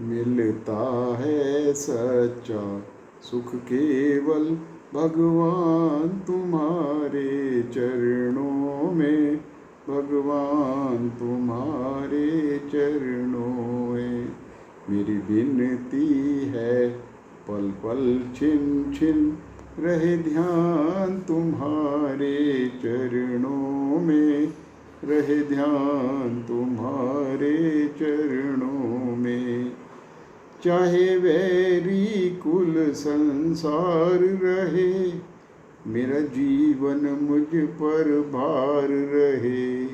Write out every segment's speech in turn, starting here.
मिलता है सच्चा सुख केवल भगवान तुम्हारे चरणों में, भगवान तुम्हारे चरणों में। मेरी विनती है पल पल छिन छिन रहे ध्यान तुम्हारे चरणों में, रहे ध्यान तुम्हारे चरणों में। चाहे वैरी कुल संसार रहे, मेरा जीवन मुझ पर भार रहे।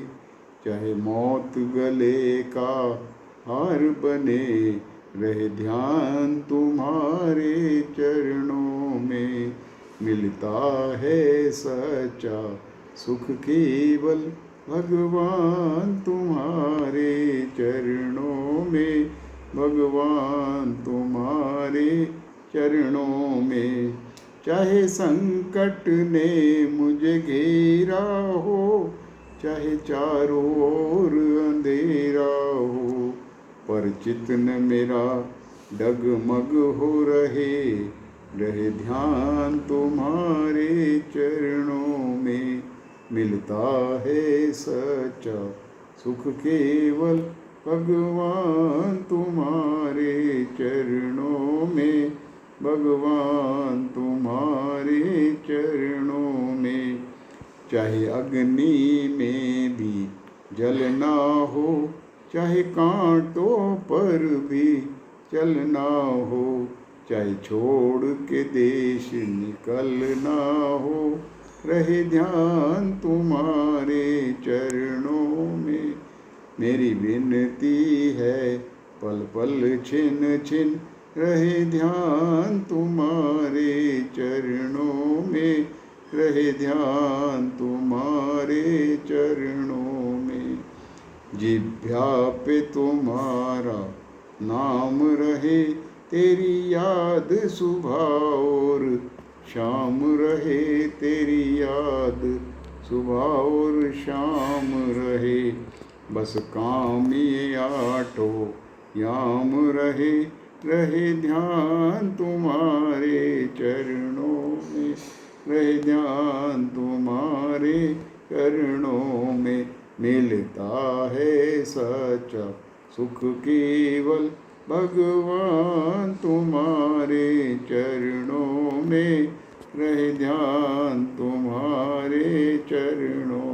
चाहे मौत गले का हार बने, रहे ध्यान तुम्हारे चरणों में। मिलता है सच्चा सुख केवल भगवान तुम्हारे चरणों में, भगवान तुम्हारे चरणों में। चाहे संकट ने मुझे घेरा हो, चाहे चारों ओर अंधेरा हो, पर चित्त न मेरा डगमग हो रहे, रहे ध्यान तुम्हारे चरणों में। मिलता है सच्चा सुख केवल भगवान तुम्हारे चरणों में, भगवान तुम्हारे चरणों में। चाहे अग्नि में भी जलना हो, चाहे कांटों पर भी चलना हो, चाहे छोड़ के देश निकलना हो, रहे ध्यान तुम्हारे चरणों में। मेरी विनती है पल पल छिन छिन रहे ध्यान तुम्हारे चरणों में, रहे ध्यान तुम्हारे चरणों में। जिह्वा पे तुम्हारा नाम रहे, तेरी याद सुबह और शाम रहे, तेरी याद सुबह और शाम रहे। बस काम ये आठो याम रहे, रहे ध्यान तुम्हारे चरणों में, रहे ध्यान तुम्हारे चरणों में। मिलता है सच्चा सुख केवल भगवान तुम्हारे चरणों में, रहे ध्यान तुम्हारे चरणों